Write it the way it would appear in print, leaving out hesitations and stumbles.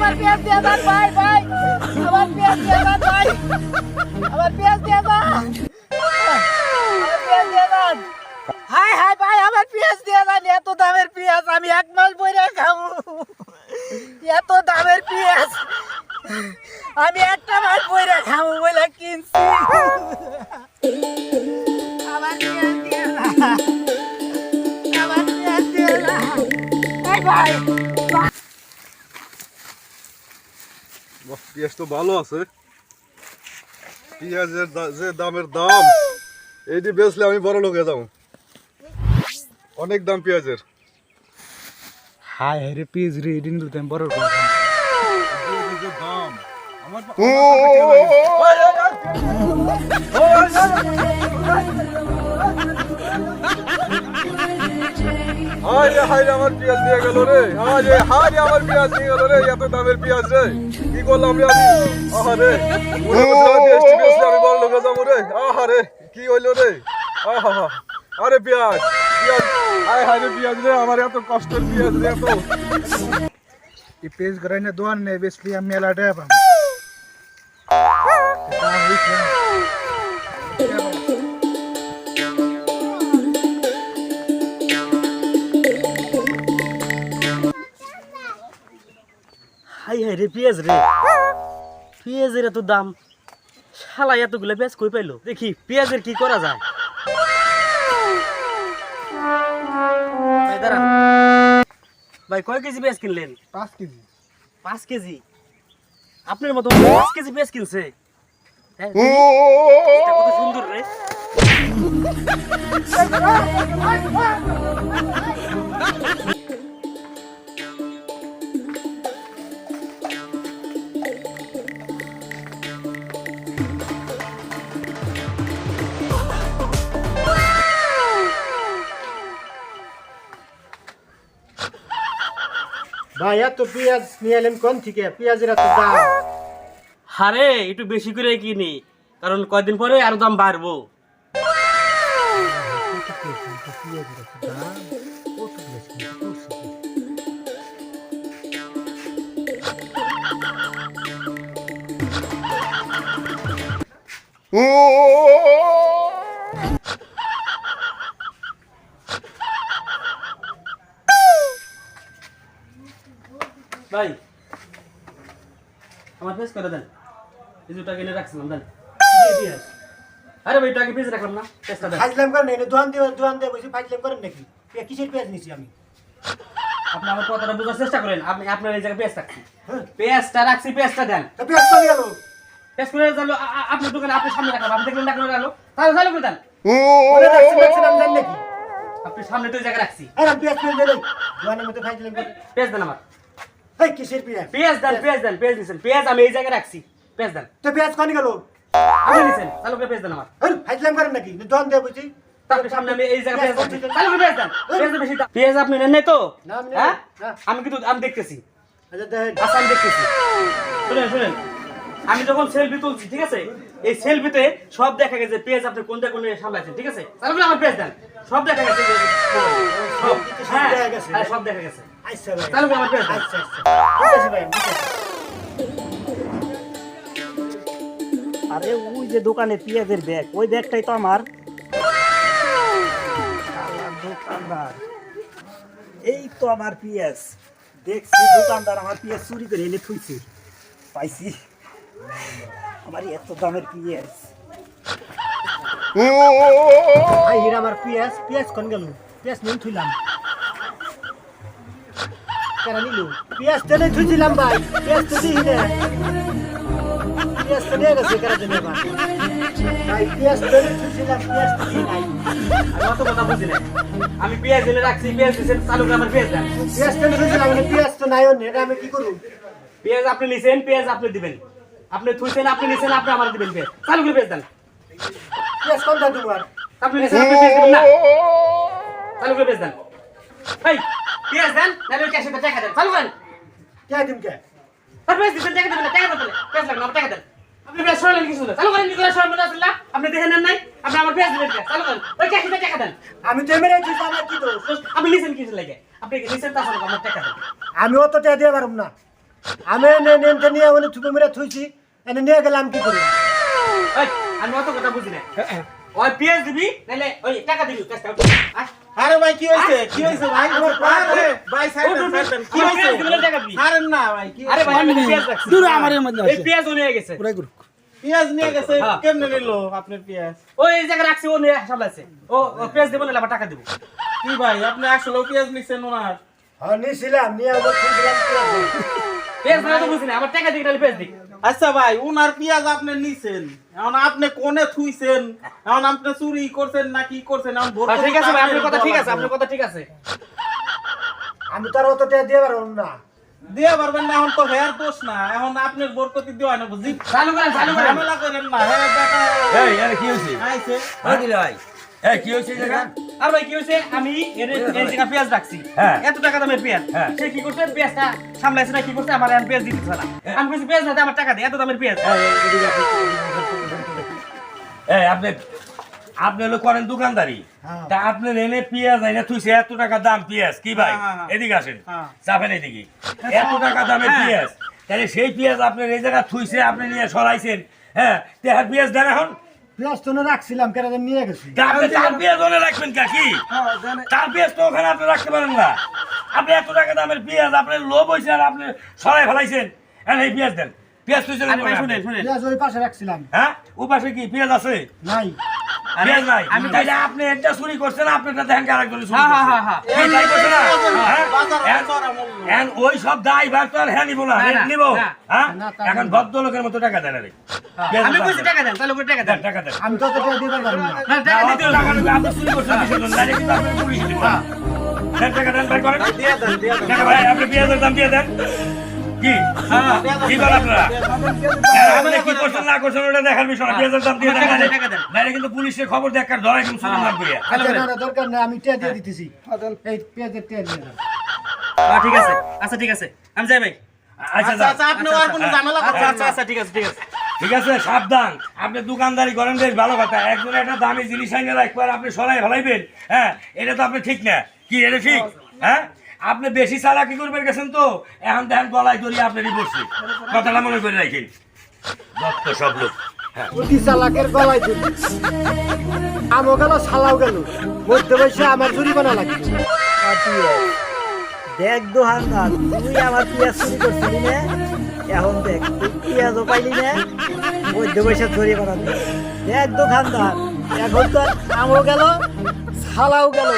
আমার পেঁয়াজ দিয়ে দাও ভাই ভাই, আমার পেঁয়াজ দিয়ে দাও ভাই, আমার পেঁয়াজ দিয়ে দাও, আমার পেঁয়াজ দিয়ে দাও। হাই হাই ভাই, আমার পেঁয়াজ দিয়ে দাও। এত দামের পেঁয়াজ আমি এক মাস বইরে খাবো, এত দামের পেঁয়াজ আমি একটা মাস বইরে খাবো বলে কিনছি। আমার পেঁয়াজ দিয়ে দাও, আমার পেঁয়াজ দিয়ে দাও। এই ভাই পেঁয়াজ তো ভালো আছে। পেঁয়াজের যে দামের দাম, এইটি বেচলে আমি বড় লোক হয়ে যাবো। অনেক দাম পেঁয়াজের। হাই রে পিস রে দিন দিতে বড় করে পেঁয়াজের যে দাম আমার হাই আমার পেঁয়াজ দিয়ে গেল রে, হাই আমার পেঁয়াজ দিয়ে গেল রে, এত দামের পেঁয়াজ রে, কি করলাম রে আমি? আহারে আমি বড় লোক হয়ে যাবো রে। আহারে কি হইলো রে? আহা আরে পেঁয়াজ পেঁয়াজ, হাই হাই রে পেঁয়াজ রে, আমার এত কষ্টের পেঁয়াজ রে, এত এই পেজ করে না দোয়ান নে বেসলি আমি মেলা টাকা পাম হাই হাই রে পেঁয়াজ রে, পেঁয়াজের এত দাম, শালা এতগুলো পেঁয়াজ কই পাইলো? দেখি পেঁয়াজের কি করা যায়। ভাই দাঁড়ান, ভাই কয় কেজি পেঁয়াজ কিনলেন? 5 কেজি 5 কেজি? আপনার মতো 5 কেজি পেঁয়াজ কিনছে? হ্যাঁ, এটা কত সুন্দর রে। ভাই এত পেঁয়াজ নিয়ে এলেন কোন থেকে? পেঁয়াজের এত দাম। আরে একটু বেশি করে কিনি, কারণ কয়দিন পরে আরো দাম বাড়বো। ভাই আমার পেজ করে দেন, এই দুটা কিনে রাখছিলাম দেন। আরে ভাই টাকা পেজ রাখলাম না, পেজটা দেন। ফাজলাম করেন না, দোয়ান দিয়ে বসে ফাজলাম করেন নাকি? কিসের পেঁয়াজ নিছি আমি? আপনি আমার কথাটা বোঝার চেষ্টা করেন। আপনি আপনার এই জায়গায় পেজ রাখছি, পেজটা রাখছি, পেজটা দেন। তা পেঁয়াজ চলে গেল। পেজ করে গেল আপনার দোকানে, আপনি সামনে রাখলাম, আপনি দেখলেন না করে গেল, তাহলে চালু করে দেন। ওরে রাখছি আমি জানি নাকি? আপনি সামনে তো এই জায়গায় রাখছি, আরে পেঁয়াজ পেঁয়াজ দিলে দোয়ানের মধ্যে ফাজলাম করে। পেজ দেন আমার। এই কিসের পেঁয়াজ? পেজ দেন, পেজ দেন, পেজ দিছেন, পেজ আমি এই জায়গায় রাখছি, পেজ দেন। তো পেঁয়াজ কোন গেল? আপনি দিছেন, চালু করে পেজ দেন আমার। আরে ফাজলাম করেন নাকি? দোয়ান দিয়ে বসে তারপরে সামনে আমি এই জায়গায় পেজ রাখছি, চালু করে পেজ দেন। পেজ বেশি দাম। পেজ আপনি নেন নাই তো? না, আমি নেই। হ্যাঁ, না। আমি কিন্তু আমি দেখতেছি। আচ্ছা দেখেন। আচ্ছা আমি দেখতেছি, শুনেন শুনেন, আমি যখন সেলফি তুলছি, ঠিক আছে, এই সেলফিতে সব দেখা গেছে পেজ আপনি কোনটা কোন সামলাচ্ছেন, ঠিক আছে, তারপরে আমার পেজ দেন, সব দেখা গেছে, সব হ্যাঁ দেখা গেছে। হ্যাঁ, সব দেখা গেছে, আচ্ছা ভাই। তারপরে আমার পেজ দেন। আচ্ছা আচ্ছা ঠিক আছে ভাই, ঠিক আছে। আরে ওই যে দোকানে পেঁয়াজের ব্যাগ, ওই ব্যাগটাই তো আমার। দোকানদার, এই তো আমার পেঁয়াজ। দেখছি দোকানদার আমার পেঁয়াজ চুরি করে এনে থুইছে, পাইছি আমার এত দামের পেঁয়াজ। ভাই এর আমার পেঁয়াজ, পেঁয়াজ কোন গেল? পেঁয়াজ নিয়ে থুইলাম, কেন নিল? পেঁয়াজ তো নিয়ে থুইছিলাম ভাই, পেঁয়াজ তো দিই না, পেঁয়াজ তো নিয়ে গেছে কেন জন্য ভাই? পেঁয়াজ তো নিয়ে থুইছিলাম, পেঁয়াজ তো দিই নাই। আমি অত কথা বুঝি না, আমি পেঁয়াজ এনে রাখছি, পেঁয়াজ দিয়েছেন, চালু করে আমার পেঁয়াজ দেন। পেঁয়াজ তো নিয়ে থুইছিলাম, পেঁয়াজ তো নাই, এটা আমি কি করব? পেঁয়াজ আপনি নিছেন, পেঁয়াজ আপনি দিবেন, আপনি থুইছেন, আপনি নিছেন, আপনি আমার দিবেন পেঁয়াজ, চালু করে পেঁয়াজ দেন। পেঁয়াজ কোনটা তোমার? আপনি নিছেন, আপনি পেঁয়াজ দিবেন না, চালু করে পেঁয়াজ দেন। এই পেঁয়াজ দেন, নাহলে ওই ক্যাশে টাকা দেন, চালু করেন। কে দিম কে? আর পেঁয়াজ দিছেন, টাকা দেবেন না, টাকা দেন, পেঁয়াজ লাগবে না, টাকা দেন। আপনি পেঁয়াজ সরালেন কিছু না, চালু করেন, কি করে সরাবেন আসলে না? আপনি দেখে নেন নাই, আপনি আমার পেঁয়াজ দিবেন, চালু করেন, ওই ক্যাশে টাকা দেন। আমি তো এমনি থুইছি, আমার কি দোষ? আপনি নিছেন কিছু লাগে, আপনি নিছেন, তাছাড়া আমার টাকা দেন। আমি অত টাকা দিয়ে পারব না। আমি নেনটা নিয়ে ওনে থুপে মেরে থুইছি এনে নিয়ে গেলাম কি করি এই আমি অত কথা বুঝি না ওই পেঁয়াজ দিবি নাইলে ওই টাকা দিবি কাজটা আরে ভাই কি হইছে ভাই আমার আরে ভাই সাইড কি হইছে টাকা দিবি ছাড়েন না ভাই কি আরে ভাই আমি পেঁয়াজ রাখছি দূর আমারের মধ্যে এই পেঁয়াজ ও নিয়ে গেছে পেঁয়াজ নিয়ে গেছে কেমনে নিল আপনার পেঁয়াজ ওই এই জায়গা রাখছি ও নিয়ে সামলাইছে ও পেঁয়াজ দেবো নাহলে আবার টাকা দেবো কি ভাই আপনি আসলে পেঁয়াজ নিছেন ওনার হ্যাঁ নিছিলাম নিয়ে আবার থুইছিলাম পেঁয়াজ না তো বুঝি না আমার টাকা দিবি নাহলে পেঁয়াজ দিবি আচ্ছা ভাই ওনার পেঁয়াজ আপনি নিছেন এখন আপনি কোনে থুইছেন এখন আপনি চুরি করছেন না কি করছেন এখন ভোট ঠিক আছে ভাই আপনার কথা ঠিক আছে আপনার কথা ঠিক আছে আমি তো আর অত টাকা দিয়ে পারব না দিয়ে পারবেন না এখন তো হেয়ার দোষ না এখন আপনার বরকতি দেওয়া না বুঝি চালু করেন ঝামেলা করেন না হ্যাঁ বেটা এই আরে কি হইছে আইছে ওই দিলে ভাই এই কি হইছে এই জায়গা আর ভাই কি হইছে আমি এই জায়গা পেঁয়াজ রাখছি হ্যাঁ। এত টাকা দামের পেঁয়াজ হ্যাঁ। সে কি করছে পেঁয়াজটা সামলাইছে না কি করছে আমার আমি পেঁয়াজ দিতে না আমি কইছি পেঁয়াজ না দে, আমার টাকা দে এত দামের পেঁয়াজ এই আপনি হলো করেন দোকানদারি তা আপনার এনে পেঁয়াজ এনে থুইছে এত টাকা দাম পেঁয়াজ কি ভাই হ্যাঁ, হ্যাঁ। এদিকে আসেন হ্যাঁ। চাপেন এদিকে এত টাকা দামের পেঁয়াজ তাহলে সেই পেঁয়াজ আপনার এই জায়গা থুইছে আপনি নিয়ে সরাইছেন হ্যাঁ তেহার পেঁয়াজ দেন এখন পেঁয়াজ তো রাখছিলাম কেন নিয়ে গেছি আপনি তার পেঁয়াজ ওনে রাখবেন কাকি তার পেঁয়াজ তো ওখানে আপনি রাখতে পারেন না আপনি এত টাকা দামের পেঁয়াজ আপনার লোভ হয়েছে আর আপনি সরাই ফেলাইছেন হ্যাঁ এই পেঁয়াজ দেন পেঁয়াজ থুইছেন আরে ভাই শুনেন শুনেন পেঁয়াজ ওই পাশে রাখছিলাম হ্যাঁ ও পাশে কি পেঁয়াজ আছে নাই পেঁয়াজ নাই আমি তাইলে আপনি একটা চুরি করছেন আপনারটা দেখেন কি আরেকজন চুরি হ্যাঁ, করছে হ্যাঁ, হ্যাঁ। এই তাই করছে না হ্যাঁ? বাজার এখন- চড়া মূল্য। এখন ওই সব দায়ভার তো আর হ্যাঁ নিব না না, না, নিব না। হ্যাঁ না, তা এখন ভদ্রলোকের মতো টাকা দেন আরে পেঁয়াজ আমি দাম কইছি দেন। টাকা দেন তাহলে করে টাকা দেন দেন, টাকা দেন আমি তো অত টাকা দিয়ে পারবো না না টাকা দিতে হবে টাকা নেবে, আপনি চুরি করছেন কিসের জন্য? নাইলে কিন্তু আপনি পুলিশে দিব। দেন, টাকা দেন, বের করেন। দিয়ে দেন টাকা ভাই, আপনি পেঁয়াজের দাম দিয়ে দেন। কি? কি বলেন আপনারা? আর আপনি কি করছেন না করছেন ওটা দেখার বিষয় না। পেঁয়াজের দাম দিয়ে দেন, টাকা দেন, নাইলে- টাকা দেন। নাইলে কিন্তু পুলিশের খবর দিয়ে একটা ধরাই কিন্তু চুরির নাম করিয়া। আচ্ছা না না দরকার নেই আমি টাকা দিয়ে দিতেছি এই পেঁয়াজের টাকা দিয়ে দাও ঠিক আছে আচ্ছা ঠিক আছে আমি যাই ভাই আচ্ছা, আচ্ছা আচ্ছা আপনি আর কোনো ঝামেলা আচ্ছা করবেন আচ্ছা না আচ্ছা ঠিক আছে ঠিক আছে ঠিক আছে, সাবধান। আপনি দোকানদারি করেন বেশ ভালো কথা। একজন একটা দামি জিনিস আইনে রাখবো আর আপনি সরাই ফেলাইবেন, হ্যাঁ এটা তো আপনি ঠিক না। কি এটা ঠিক? হ্যাঁ আপনি বেশি চালাকি করবেন গেছেন তো এখন দেখেন গলায় দড়িয়ে আপনারই বসছে। কথাটা মনে করে রাখেন। যত সব লোক অতি চালাকের গলায় ধরি আমও গেল ছালাও গেল মধ্যে বসে আমার জরিমানা লাগবে দেখ দোহানদার তুই আমার পেঁয়াজ চুরি করছিলি না এখন দেখ তুই পেঁয়াজও পাইলি না মধ্য পয়সা চুরি বানাবি দেখ দোকানদার এখন তো আমও গেল ছালাও গেল